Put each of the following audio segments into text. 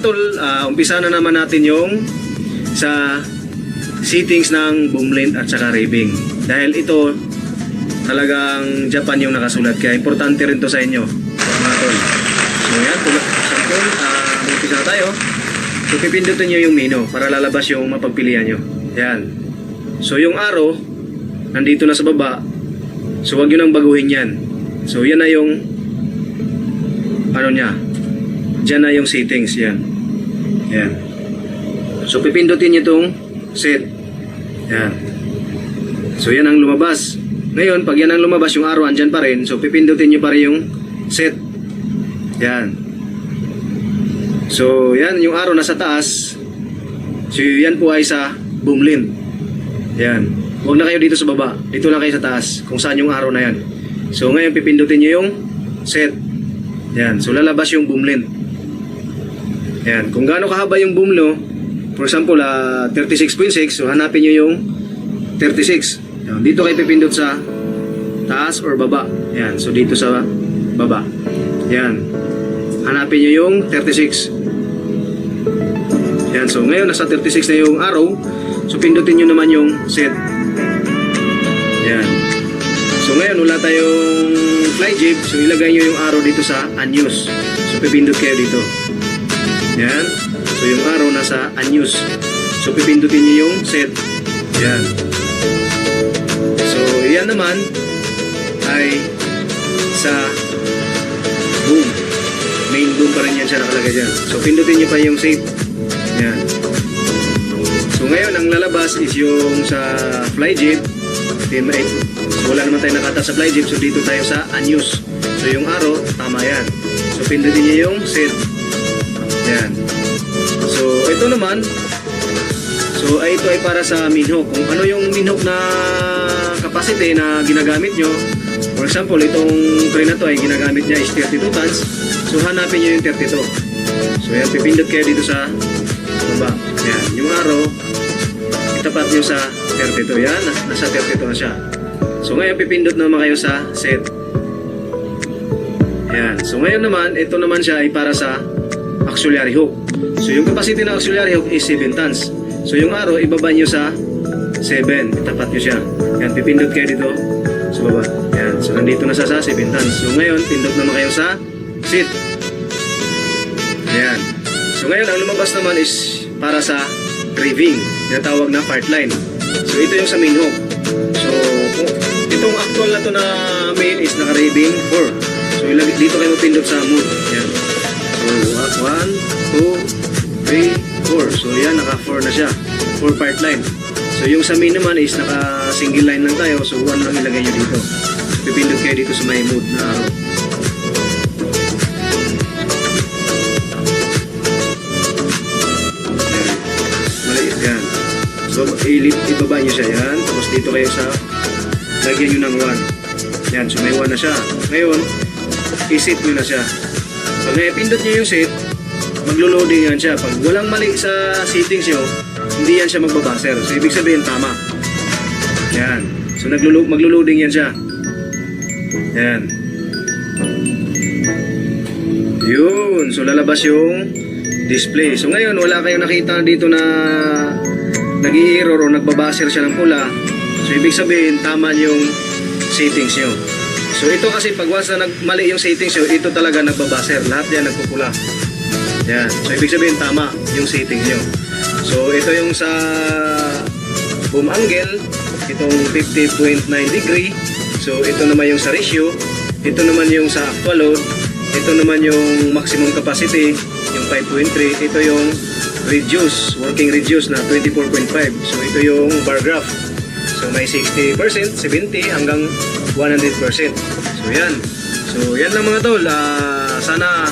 Tol, umpisa na naman natin yung sa settings ng boom length at saka raving. Dahil ito talagang Japan yung nakasulat, kaya importante rin to sa inyo mga tol. So yan, sample, umpisa na tayo. So pipindutin nyo yung menu para lalabas yung mapagpilian nyo. Yan. So yung arrow nandito na sa baba. So wag nyo nang baguhin yan. So yan na yung ano nya. Diyan na yung settings, yan. Yan. So pipindutin niyo itong set. Yan. So yan ang lumabas. Ngayon, pag yan ang lumabas, yung arrow andyan pa rin. So pipindutin niyo pa rin yung set. Yan. So yan, yung arrow nasa taas. So yan po ay sa boom length. Yan. Huwag na kayo dito sa baba. Dito lang kayo sa taas kung saan yung arrow na yan. So ngayon pipindutin niyo yung set. Yan. So lalabas yung boom length. Yan, kung gaano kahaba yung boom no, for example, 36.6, so hanapin nyo yung 36. Yan, dito kayo pipindot sa taas or baba. Yan, so dito sa baba. Yan, hanapin nyo yung 36. Yan, so ngayon nasa 36 na yung arrow, so pindutin nyo naman yung set. Yan. So ngayon wala tayong fly jib, so ilagay nyo yung arrow dito sa unused. So pipindot kayo dito. Yan. So yung arrow nasa unused. So pipindutin niyo yung set. Yan. So yan naman ay sa boom. Main boom pa rin yan siya nakalagay dyan. So pindutin niyo pa yung save. Yan. So ngayon ang lalabas is yung sa fly jib. Wala naman tayo nakata sa fly jib. So dito tayo sa unused. So yung arrow, tama yan. So pindutin niyo yung set. Yan. So, ito naman. So, ito ay para sa minhook. Kung ano yung minhook na capacity na ginagamit nyo. For example, itong crane na to ay ginagamit niya is 32 tons. So, hanapin nyo yung 32. So, yan. Pipindot kayo dito sa baba. Yan. Yung arrow, itapat nyo sa 32. Yan. Nasa 32 na siya. So, ngayon pipindot naman kayo sa set. Yan. So, ngayon naman, ito naman siya ay para sa auxiliary hook. So yung capacity ng auxiliary hook is 7 tons. So yung arrow ibaba nyo sa 7. Itapat nyo siya. Yan, pipindot kayo dito sa baba. Yan, so nandito na sa 7 tons. So ngayon, pindot naman kayo sa sit. Yan. So ngayon, ang lumabas naman is para sa raving. Tinatawag na part line. So ito yung sa main hook. So itong actual na to na main is naka-raving 4. So dito kayo pindot sa mode. Yan. So 1, 2, 3, 4. So yan, naka 4 na siya. 4 part line. So yung sa main naman is naka single line lang tayo. So 1 lang ilagay nyo dito. Pipindot kayo dito sa may mode na arrow. Yan. Maliit yan. So ibaba nyo siya yan. Tapos dito kayo sa lagyan nyo ng 1. Yan. So may 1 na siya. Ngayon, isit nyo na siya. Pag naipindot nyo yung set, maglo-loading yan siya. Pag walang mali sa settings nyo, hindi yan siya magbabaser. So, ibig sabihin, tama. Yan. So, maglo-loading yan siya. Yan. Yun. So, lalabas yung display. So, ngayon, wala kayong nakita dito na nag-i-error o nagbabaser siya ng pula. So, ibig sabihin, tama yung settings nyo. So ito kasi pag once na mali yung settings nyo, ito talaga nagbabaser. Lahat yan nagpupula. Yan. So ibig sabihin tama yung settings nyo. So ito yung sa boom angle, itong 50.9 degree. So ito naman yung sa ratio. Ito naman yung sa actual load. Ito naman yung maximum capacity, yung 5.3. Ito yung reduce, working reduce na 24.5. So ito yung bar graph. So may 60%, 70 hanggang 100%. So yan. So yan lang mga tol. Sana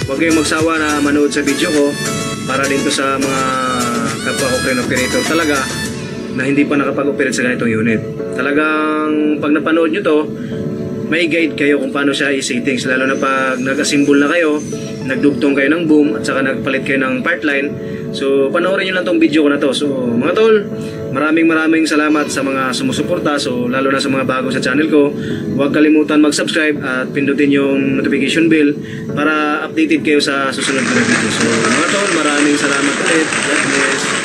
huwag kayong magsawa na manood sa video ko para din to sa mga kapwa ko crane operator talaga na hindi pa nakapag-operate sa ganitong unit. Talagang pag napanood nyo to, may guide kayo kung paano siya i-settings, lalo na pag nag-assemble na kayo, nagdugtong kayo ng boom at saka nagpalit kayo ng part line. So panoorin nyo lang tong video ko na to. So mga tol, maraming salamat sa mga sumusuporta. So lalo na sa mga bago sa channel ko, huwag kalimutan mag-subscribe at pindutin yung notification bell para updated kayo sa susunod na video. So mga tol, maraming salamat ulit. God bless.